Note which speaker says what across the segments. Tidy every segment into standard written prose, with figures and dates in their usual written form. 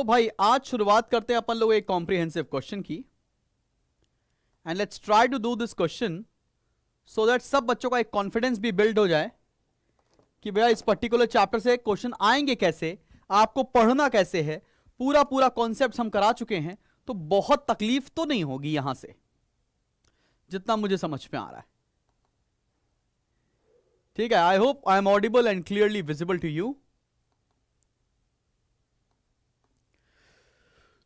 Speaker 1: तो भाई आज शुरुआत करते हैं अपन लोग एक कॉम्प्रिहेंसिव क्वेश्चन की, and let's try to do this question so that सब बच्चों का एक कॉन्फिडेंस भी बिल्ड हो जाए कि भैया इस पर्टिकुलर चैप्टर से क्वेश्चन आएंगे कैसे, आपको पढ़ना कैसे है। पूरा पूरा कॉन्सेप्ट हम करा चुके हैं, तो बहुत तकलीफ तो नहीं होगी यहां से, जितना मुझे समझ में आ रहा है। ठीक है, I hope I am audible and clearly visible to you.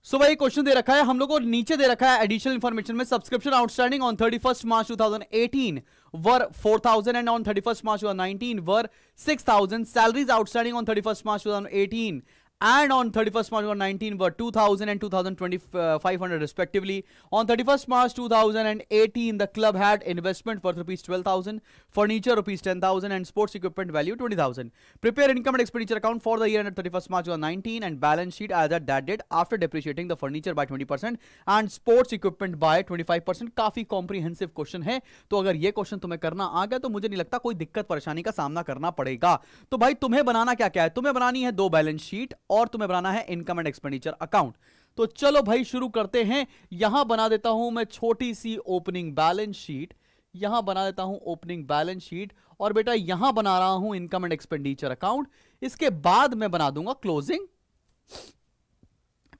Speaker 1: So भाई क्वेश्चन दे रखा है हम लोग को, नीचे दे रखा है एडिशनल इंफॉर्मेशन में subscription outstanding on 31st March 2018 were 4000 and on 31st March 2019 were 6000. Salaries outstanding on 31st March 2018 and on 31st March 2019 were 2000 and 2500 respectively. On 31st March 2018 the club had investment worth rupees 12,000, furniture rupees 10,000 and sports equipment value 20,000. Prepare income and expenditure account for the year ended 31st March 2019 and balance sheet as at that date after depreciating the furniture by 20% and sports equipment by 25%. काफी comprehensive question है, तो अगर ये question तुम्हें करना आ गया तो मुझे नहीं लगता कोई दिक्कत परेशानी का सामना करना पड़ेगा। तो भाई तुम्हें बनाना क्या क्या है, तुम्हें बनानी है दो बैलेंस शीट और तुम्हें बनाना है इनकम एंड एक्सपेंडिचर अकाउंट। तो चलो भाई शुरू करते हैं। यहां बना देता हूं मैं छोटी सी ओपनिंग बैलेंस शीट, यहां बना देता हूं ओपनिंग बैलेंस शीट, और बेटा यहां बना रहा हूं इनकम एंड एक्सपेंडिचर अकाउंट। इसके बाद मैं बना दूंगा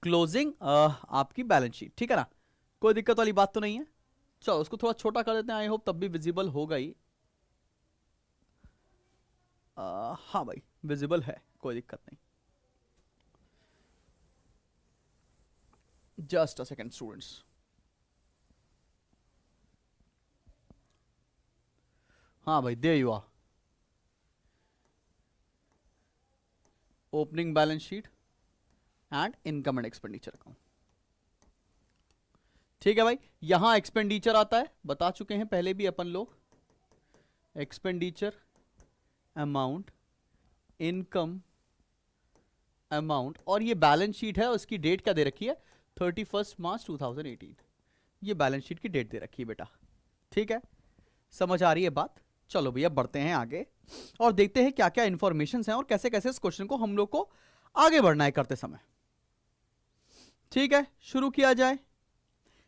Speaker 1: क्लोजिंग आपकी बैलेंस शीट। ठीक है ना, कोई दिक्कत वाली बात तो नहीं है। चलो उसको थोड़ा छोटा कर देते हैं, आई होप तब भी विजिबल होगा ही। हाँ भाई विजिबल है, कोई दिक्कत नहीं। Just a second, students. हाँ भाई, there you are. Opening balance sheet and income and expenditure account. ठीक है भाई, यहां एक्सपेंडिचर आता है, बता चुके हैं पहले भी अपन लोग। एक्सपेंडिचर अमाउंट, इनकम अमाउंट, और ये बैलेंस शीट है, उसकी डेट क्या दे रखी है 31st March 2018। ये बैलेंस शीट की डेट दे रखी है बेटा। ठीक है, समझ आ रही है बात। चलो भैया बढ़ते हैं आगे और देखते हैं क्या क्या इंफॉर्मेशन है और कैसे कैसे इस क्वेश्चन को हम लोग को आगे बढ़ना है करते समय। ठीक है, शुरू किया जाए।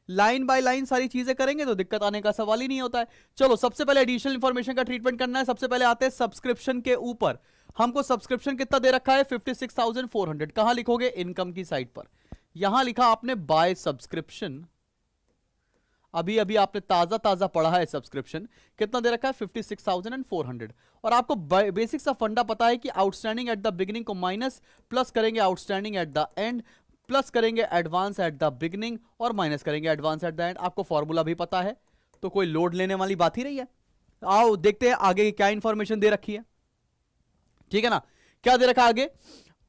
Speaker 1: लाइन बाय लाइन सारी चीजें करेंगे तो दिक्कत आने का सवाल ही नहीं होता है। चलो सबसे पहले एडिशनल इंफॉर्मेशन का ट्रीटमेंट करना है। सबसे पहले आते हैं सब्सक्रिप्शन के ऊपर। हमको सब्सक्रिप्शन कितना दे रखा है 56,400। कहां लिखोगे, इनकम की साइड पर। यहां लिखा आपने बाय सब्सक्रिप्शन, अभी अभी आपने ताजा ताजा पढ़ा है सब्सक्रिप्शन। कितना दे रखा है 56,400। और आपको बेसिक सा फंडा पता है कि आउटस्टैंडिंग एट द बिगिनिंग को माइनस, प्लस करेंगे outstanding at the and, plus करेंगे एडवांस एट द बिगिनिंग और माइनस करेंगे एडवांस एट द एंड। आपको फॉर्मूला भी पता है, तो कोई लोड लेने वाली बात ही नहीं है। आओ देखते हैं आगे क्या इंफॉर्मेशन दे रखी है। ठीक है ना, क्या दे रखा है आगे,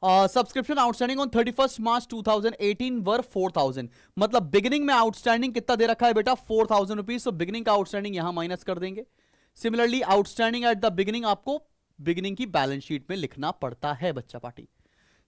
Speaker 1: subscription outstanding on 31st March 2018 वर 4,000। मतलब बिगिनिंग में आउटस्टैंडिंग कितना दे रखा है बेटा 4,000 रुपीज। तो बिगिनिंग का आउटस्टैंडिंग यहां माइनस कर देंगे। Similarly outstanding at the beginning आपको बिगिनिंग की बैलेंस शीट में लिखना पड़ता है बच्चा पार्टी।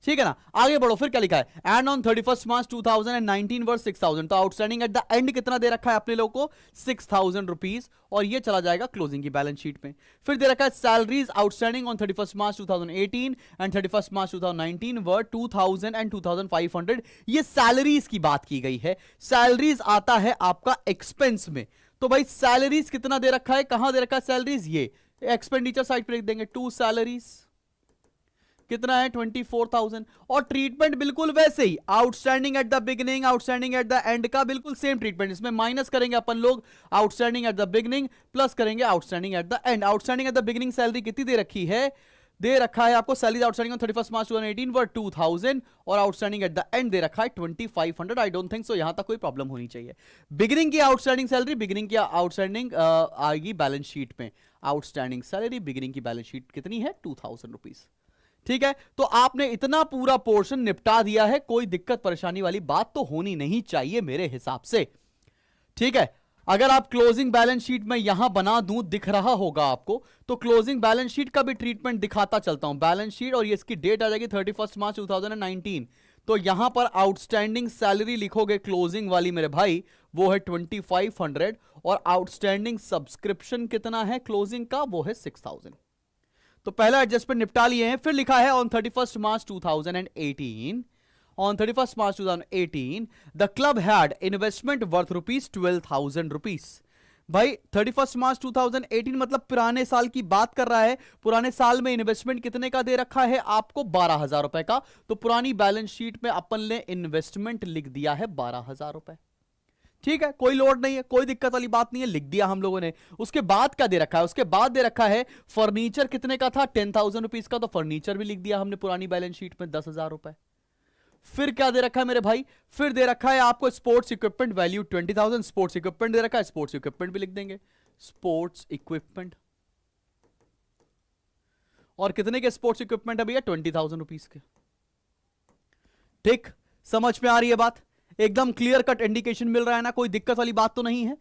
Speaker 1: ठीक है ना, आगे बढ़ो। फिर क्या लिखा है, एंड ऑन 31st March 2019 वर 6,000। तो आउटस्टैंडिंग एट द एंड कितना दे रखा है अपने लोगों को 6,000 रुपीज, और ये चला जाएगा क्लोजिंग की बैलेंस शीट में। फिर दे रखा है salaries outstanding on 31st March 2018 and 31st March 2019 were 2,000 and 2,500। ये सैलरीज की बात की गई है। सैलरीज आता है आपका एक्सपेंस में। तो भाई सैलरीज कितना दे रखा है, कहां दे रखा है सैलरीज, ये एक्सपेंडिचर साइड पर लिख देंगे। टू सैलरीज कितना है 24,000। और ट्रीटमेंट बिल्कुल वैसे ही, outstanding at the beginning, outstanding at the end का बिल्कुल सेम ट्रीटमेंट। इसमें माइनस करेंगे अपन लोग outstanding at the beginning, plus करेंगे outstanding at the end. Outstanding at the beginning salary कितनी दे रखी है, दे रखा है आपको salary outstanding on 31st March 2018 were 2,000, और आउटस्टैंडिंग एट द एंड दे रखा है 2,500। आई डोंट थिंक सो यहां तक कोई प्रॉब्लम होनी चाहिए। बिगिनिंग की आउटस्टैंडिंग सैलरी, बिगिनिंग की आउटस्टैंडिंग आएगी बैलेंस शीट में। आउटस्टैंडिंग सैलरी बिगिनिंग की बैलेंस शीट कितनी है 2,000 रुपीज। ठीक है, तो आपने इतना पूरा पोर्शन निपटा दिया है, कोई दिक्कत परेशानी वाली बात तो होनी नहीं चाहिए मेरे हिसाब से। ठीक है, अगर आप क्लोजिंग बैलेंस शीट में यहां बना दूं, दिख रहा होगा आपको, तो क्लोजिंग बैलेंस शीट का भी ट्रीटमेंट दिखाता चलता हूं। बैलेंस शीट, और ये इसकी डेट आ जाएगी 31st March 2019। तो यहां पर आउटस्टैंडिंग सैलरी लिखोगे क्लोजिंग वाली मेरे भाई, वो है 2,500, और आउटस्टैंडिंग सब्सक्रिप्शन कितना है क्लोजिंग का, वो है 6,000। तो पहला एडजस्टमेंट निपटा लिए हैं। फिर लिखा है on 31st March 2018 On 31st March 2018, the club had investment worth ₹12,000. भाई 31st मार्च 2018 मतलब पुराने साल की बात कर रहा है। पुराने साल में इन्वेस्टमेंट कितने का दे रखा है आपको? 12,000 रुपए का। तो पुरानी बैलेंस शीट में अपन ने इन्वेस्टमेंट लिख दिया है 12,000 रुपए। ठीक है, कोई लोड नहीं है, कोई दिक्कत वाली बात नहीं है, लिख दिया हम लोगों ने। उसके बाद क्या दे रखा है? उसके बाद दे रखा है फर्नीचर कितने का था? 10,000 रुपीज का। तो फर्नीचर भी लिख दिया हमने पुरानी बैलेंस शीट में 10,000 रुपए। फिर क्या दे रखा है मेरे भाई? फिर दे रखा है आपको sports equipment value 20,000। Sports equipment दे रखा है, स्पोर्ट्स इक्विपमेंट भी लिख देंगे। स्पोर्ट्स इक्विपमेंट, और कितने के स्पोर्ट्स इक्विपमेंट है भैया? 20,000 रुपीज के। ठीक, समझ में आ रही है बात? एकदम क्लियर कट इंडिकेशन मिल रहा है ना, कोई दिक्कत वाली बात तो नहीं है।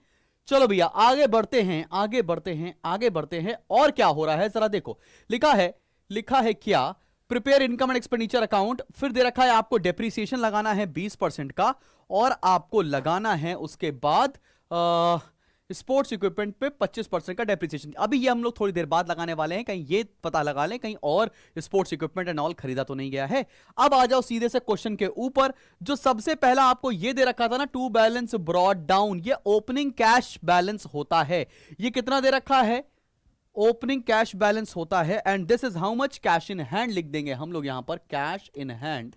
Speaker 1: चलो भैया आगे बढ़ते हैं, आगे बढ़ते हैं, आगे बढ़ते हैं। और क्या हो रहा है जरा देखो। लिखा है क्या? Prepare income and expenditure account. फिर दे रखा है आपको डेप्रीसिएशन लगाना है 20% का, और आपको लगाना है उसके बाद स्पोर्ट्स इक्विपमेंट पे 25% का डेप्रीसिएशन। अभी ये हम लोग थोड़ी देर बाद लगाने वाले हैं, कहीं ये पता लगा लें कहीं और स्पोर्ट्स इक्विपमेंट एंड ऑल खरीदा तो नहीं गया है। अब आ जाओ सीधे से क्वेश्चन के ऊपर। जो सबसे पहला आपको ये दे रखा था ना, टू बैलेंस ब्रॉट डाउन, ये ओपनिंग कैश बैलेंस होता है। ये कितना दे रखा है? ओपनिंग कैश बैलेंस होता है। And this is how much? Cash in hand लिख देंगे हम लोग यहां पर, कैश इन हैंड।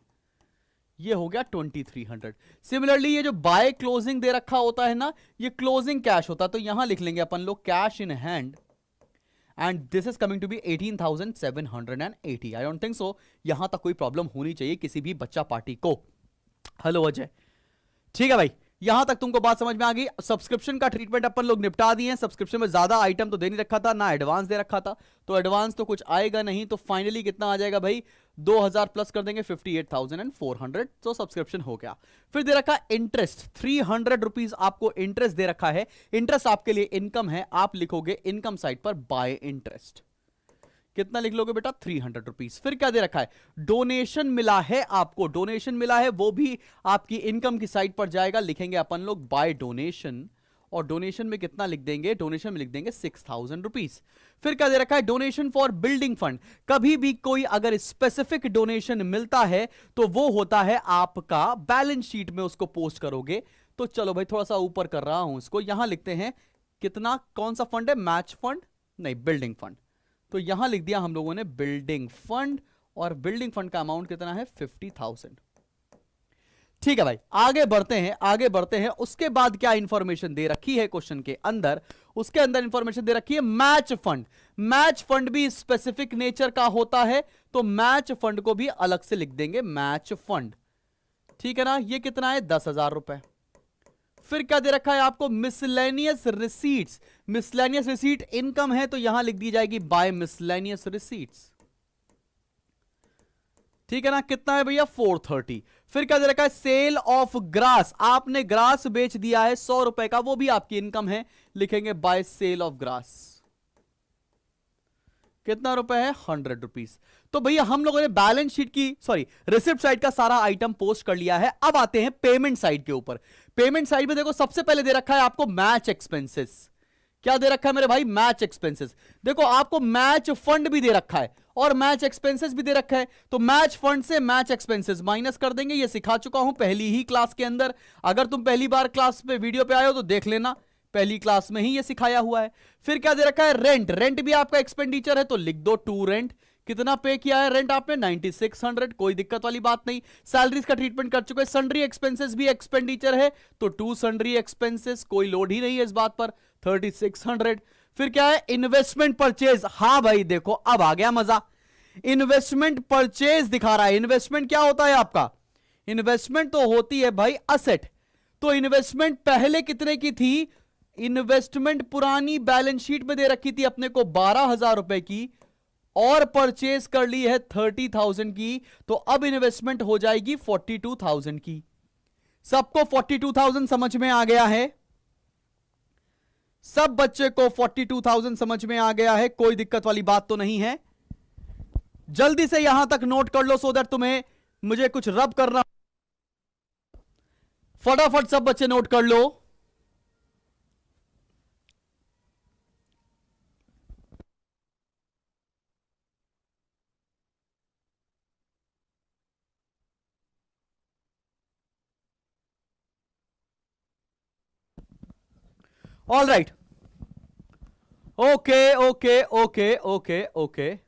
Speaker 1: ये हो गया 2300। सिमिलरली ये जो बाय क्लोजिंग दे रखा होता है ना, ये क्लोजिंग कैश होता है। तो यहां लिख लेंगे अपन लोग cash in hand, and this is coming to be 18,780। I don't think so यहां तक कोई प्रॉब्लम होनी चाहिए किसी भी बच्चा पार्टी को। हेलो अजय, ठीक है भाई, यहां तक तुमको बात समझ में आ गई। सब्सक्रिप्शन का ट्रीटमेंट अपन लोग निपटा दिए। सब्सक्रिप्शन में ज्यादा आइटम तो दे नहीं रखा था, ना एडवांस दे रखा था, तो एडवांस तो कुछ आएगा नहीं। तो फाइनली कितना आ जाएगा भाई? 2,000 प्लस कर देंगे, 58,400। तो सब्सक्रिप्शन हो गया। फिर दे रखा इंटरेस्ट 300 रुपीज आपको इंटरेस्ट दे रखा है। इंटरेस्ट आपके लिए इनकम है, आप लिखोगे इनकम साइड पर बाय इंटरेस्ट। कितना लिख लोगे बेटा? 300 रुपीज। फिर क्या दे रखा है? डोनेशन मिला है आपको, डोनेशन मिला है, वो भी आपकी इनकम की साइड पर जाएगा, लिखेंगे अपन लोग बाय डोनेशन। और डोनेशन में कितना लिख देंगे? डोनेशन में लिख देंगे 6,000 रुपीज। फिर क्या दे रखा है? Donation for building fund. कभी भी कोई अगर स्पेसिफिक डोनेशन मिलता है तो वो होता है आपका बैलेंस शीट में, उसको पोस्ट करोगे। तो चलो भाई थोड़ा सा ऊपर कर रहा हूं इसको, यहां लिखते हैं कितना, कौन सा फंड है? मैच फंड नहीं, बिल्डिंग फंड। तो यहां लिख दिया हम लोगों ने बिल्डिंग फंड, और बिल्डिंग फंड का अमाउंट कितना है? 50,000। ठीक है भाई, आगे बढ़ते हैं, आगे बढ़ते हैं। उसके बाद क्या इंफॉर्मेशन दे रखी है क्वेश्चन के अंदर? उसके अंदर इंफॉर्मेशन दे रखी है मैच फंड। मैच फंड भी स्पेसिफिक नेचर का होता है, तो मैच फंड को भी अलग से लिख देंगे मैच फंड। ठीक है ना? ये कितना है? 10,000 रुपए। फिर क्या दे रखा है आपको? Miscellaneous receipts. Miscellaneous receipt income है, तो यहां लिख दी जाएगी बाय मिसलेनियस रिसीट्स। ठीक है ना? कितना है भैया? 430। फिर क्या दे रखा है? Sale of grass. आपने ग्रास बेच दिया है 100 रुपए का, वो भी आपकी इनकम है, लिखेंगे बाय सेल ऑफ ग्रास। कितना रुपए है? 100 रुपीज। तो भैया हम लोगों ने बैलेंस शीट की, सॉरी, रिसिप्ट साइड का सारा आइटम पोस्ट कर लिया है। अब आते हैं पेमेंट साइड के ऊपर। पेमेंट साइड में देखो सबसे पहले दे रखा है आपको मैच एक्सपेंसेस। क्या दे रखा है मेरे भाई? Match expenses. देखो आपको मैच फंड भी दे रखा है और मैच एक्सपेंसेस भी दे रखा है, तो मैच फंड से मैच एक्सपेंसेस माइनस कर देंगे। ये सिखा चुका हूं पहली ही क्लास के अंदर। अगर तुम पहली बार क्लास पे वीडियो पे आए हो तो देख लेना, पहली क्लास में ही ये सिखाया हुआ है। फिर क्या दे रखा है? रेंट। रेंट भी आपका एक्सपेंडिचर है, तो लिख दो टू रेंट। कितना पे किया है रेंट आपने? 9600। कोई दिक्कत वाली बात नहीं। सैलरीज का ट्रीटमेंट कर चुके हैं। सन्ड्री एक्सपेंसेस भी एक्सपेंडिचर है, तो टू सन्ड्री एक्सपेंसेस, कोई लोड ही नहीं है इस बात पर, 3600। फिर क्या है? Investment purchase. हां भाई देखो अब आ गया मजा। इन्वेस्टमेंट परचेज दिखा रहा है। इन्वेस्टमेंट क्या होता है आपका? इन्वेस्टमेंट तो होती है भाई असेट। तो इन्वेस्टमेंट पहले कितने की थी? इन्वेस्टमेंट पुरानी बैलेंस शीट में दे रखी थी अपने को 12,000 रुपए की, और परचेज कर ली है 30,000 की, तो अब इन्वेस्टमेंट हो जाएगी 42,000 की। सबको 42,000 समझ में आ गया है? सब बच्चे को 42,000 समझ में आ गया है? कोई दिक्कत वाली बात तो नहीं है? जल्दी से यहां तक नोट कर लो, सो दैट तुम्हें मुझे कुछ रब करना। फटाफट सब बच्चे नोट कर लो। All right, okay okay okay okay okay.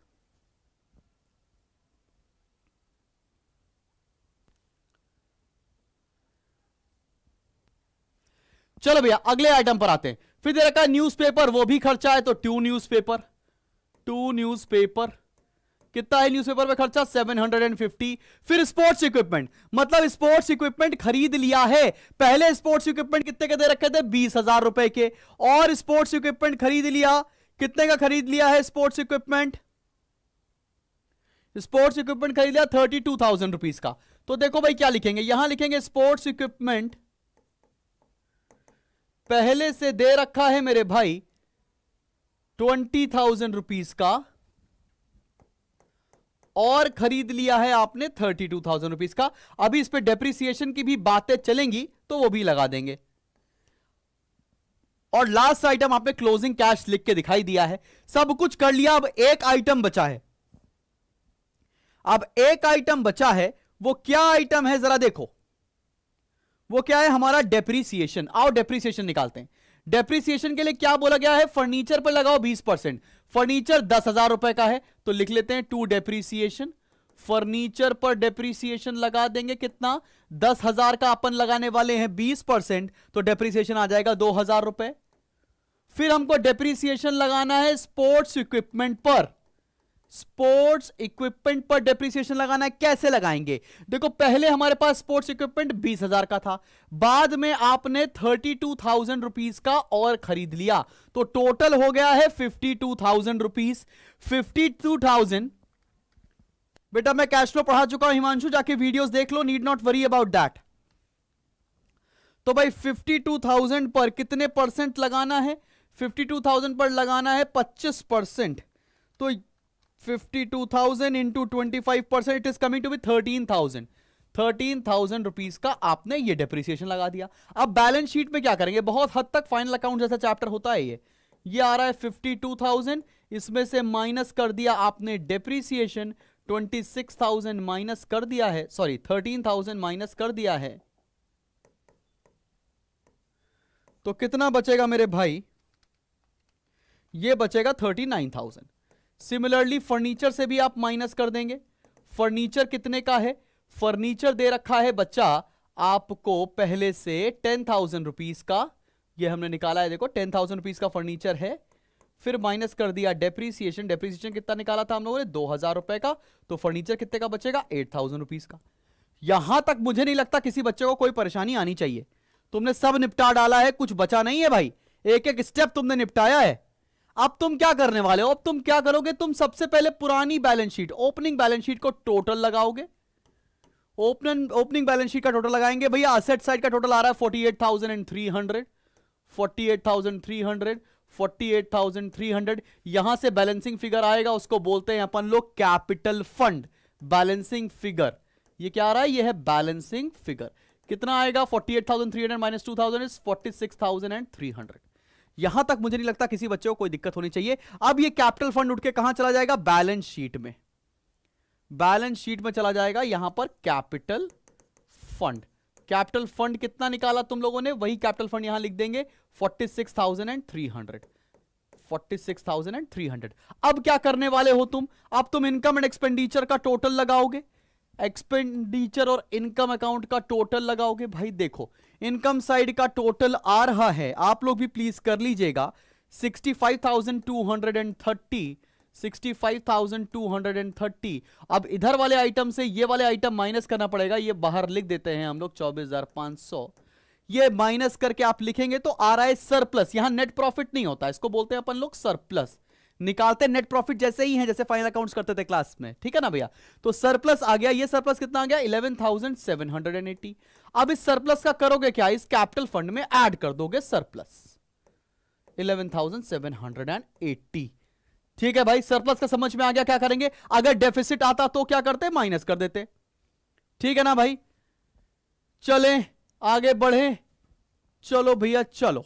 Speaker 1: चलो भैया अगले आइटम पर आते हैं। फिर दे रखा है न्यूज़पेपर, वो भी खर्चा है, तो टू न्यूज़पेपर कितना है न्यूज़पेपर पे खर्चा 750। फिर स्पोर्ट्स इक्विपमेंट, मतलब स्पोर्ट्स इक्विपमेंट खरीद लिया है। पहले स्पोर्ट्स इक्विपमेंट कितने के दे रखे थे 20,000 रुपए के, और स्पोर्ट्स इक्विपमेंट खरीद लिया, कितने का खरीद लिया है स्पोर्ट्स इक्विपमेंट खरीद लिया 32,000 रुपीज का। तो देखो भाई क्या लिखेंगे, यहां लिखेंगे स्पोर्ट्स इक्विपमेंट पहले से दे रखा है मेरे भाई 20,000 रुपीज का, और खरीद लिया है आपने 32,000 रुपीज का। अभी इस पे डेप्रिसिएशन की भी बातें चलेंगी तो वो भी लगा देंगे। और लास्ट आइटम आपने क्लोजिंग कैश लिख के दिखाई दिया है। सब कुछ कर लिया, अब एक आइटम बचा है। वो क्या आइटम है जरा देखो, वो क्या है हमारा डेप्रिसिएशन। आओ डेप्रिसिएशन निकालते हैं। डेप्रिसिएशन के लिए क्या बोला गया है, फर्नीचर पर लगाओ 20%। फर्नीचर 10,000 रुपए का है तो लिख लेते हैं टू डेप्रिसिएशन। फर्नीचर पर डेप्रिसिएशन लगा देंगे कितना, 10,000 का अपन लगाने वाले हैं 20%, तो डेप्रिसिएशन आ जाएगा 2,000 रुपए। फिर हमको डेप्रिसिएशन लगाना है स्पोर्ट्स इक्विपमेंट पर। डेप्रिसिएशन लगाना है, कैसे लगाएंगे देखो, पहले हमारे पास स्पोर्ट्स इक्विपमेंट 20,000 का था, बाद में आपने 32,000 रुपीज का और खरीद लिया, तो टोटल हो गया है 52,000 रुपीज। 52,000 बेटा मैं कैश फ्लो पढ़ा चुका हूं हिमांशु, जाके वीडियोस देख लो, need not worry about that. तो भाई 52,000 पर कितने परसेंट लगाना है, 52,000 पर लगाना है 25%, तो 52,000 into 25% it is coming to be 13,000 rupees का आपने ये डेप्रिसिएशन लगा दिया। अब बैलेंस शीट में क्या करेंगे, बहुत हद तक फाइनल अकाउंट जैसा चैप्टर होता है ये आ रहा है 52,000, इसमें से माइनस कर दिया आपने डेप्रिसिएशन, 26,000 माइनस कर दिया है, सॉरी 13,000 माइनस कर दिया है, तो कितना बचेगा मेरे भाई, ये बचेगा 39,000। सिमिलरली फर्नीचर से भी आप माइनस कर देंगे। फर्नीचर कितने का है, फर्नीचर दे रखा है बच्चा आपको पहले से 10,000 रुपीज का, ये हमने निकाला है देखो 10,000 रुपीज का फर्नीचर है। फिर माइनस कर दिया डेप्रीसिएशन, डेप्रीसिएशन कितना निकाला था हम लोगों ने 2,000 रुपए का, तो फर्नीचर कितने का बचेगा 8,000 रुपीज का। यहां तक मुझे नहीं लगता किसी बच्चे को कोई परेशानी आनी चाहिए, तुमने सब निपटा डाला है, कुछ बचा नहीं है भाई, एक एक स्टेप तुमने निपटाया है। अब तुम क्या करने वाले हो, अब तुम क्या करोगे, तुम सबसे पहले पुरानी balance sheet, opening balance sheet को टोटल लगाओगे। ओपनिंग बैलेंस शीट का टोटल लगाएंगे भैया, असेट साइड का टोटल आ रहा है 48,300 यहां से बैलेंसिंग फिगर आएगा, उसको बोलते हैं अपन लोग कैपिटल फंड बैलेंसिंग फिगर। ये क्या आ रहा है, ये है बैलेंसिंग फिगर। कितना आएगा 48,300 माइनस 2,000 इज 46,300। यहां तक मुझे नहीं लगता किसी बच्चे को कोई दिक्कत होनी चाहिए। अब ये कैपिटल फंड उठ के कहां चला जाएगा, बैलेंस शीट में, बैलेंस शीट में चला जाएगा, यहां पर कैपिटल फंड। कैपिटल फंड कितना निकाला तुम लोगों ने, वही कैपिटल फंड यहां लिख देंगे 46,300। अब क्या करने वाले हो तुम, अब तुम इनकम एंड एक्सपेंडिचर का टोटल लगाओगे, एक्सपेंडिचर और इनकम अकाउंट का टोटल लगाओगे। भाई देखो इनकम साइड का टोटल आ रहा है, आप लोग भी प्लीज कर लीजिएगा 65,230। अब इधर वाले आइटम से ये वाले आइटम माइनस करना पड़ेगा, ये बाहर लिख देते हैं हम लोग 24,500, ये माइनस करके आप लिखेंगे तो आ रहा है सरप्लस। यहां नेट प्रॉफिट नहीं होता, इसको बोलते हैं अपन लोग सरप्लस। निकालते नेट प्रॉफिट जैसे ही है जैसे फाइनल अकाउंट्स करते थे क्लास में, ठीक है ना भैया। तो सरप्लस आ गया, ये सरप्लस कितना आ गया 11,780। अब इस सरप्लस का करोगे क्या, इस कैपिटल फंड में ऐड कर दोगे सरप्लस 11,780। ठीक है भाई, सरप्लस का समझ में आ गया, क्या करेंगे, अगर डेफिसिट आता तो क्या करते, माइनस कर देते। ठीक है ना भाई, चलें आगे बढ़े, चलो भैया चलो।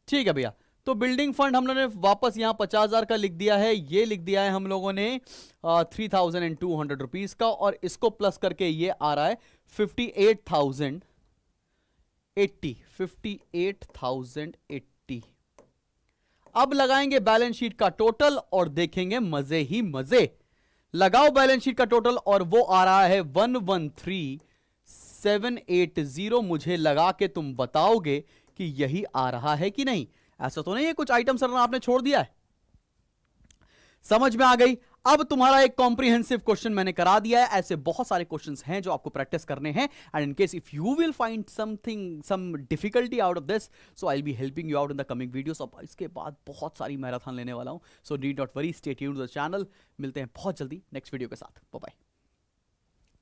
Speaker 1: ठीक है भैया, तो बिल्डिंग फंड हम लोगों ने वापस यहां 50,000 का लिख दिया है, ये लिख दिया है हम लोगों ने 3,200 रुपीज का, और इसको प्लस करके ये आ रहा है 58,000 80, 58,080। अब लगाएंगे बैलेंस शीट का टोटल और देखेंगे मजे ही मजे। लगाओ बैलेंस शीट का टोटल और वो आ रहा है 113,780। मुझे लगा के तुम बताओगे कि यही आ रहा है कि नहीं। ऐसा तो नहीं है कुछ आइटम सर आपने छोड़ दिया है। समझ में आ गई। अब तुम्हारा एक कॉम्प्रिहेंसिव क्वेश्चन मैंने करा दिया है। ऐसे बहुत सारे क्वेश्चंस हैं जो आपको प्रैक्टिस करने हैं, and in case if you will find something some difficulty out of this, so I will be helping you out in the coming videos. अब इसके बाद बहुत सारी मैराथन लेने वाला हूं, so need not worry, stay tuned to the channel. मिलते हैं बहुत जल्दी नेक्स्ट वीडियो के साथ। Bye bye.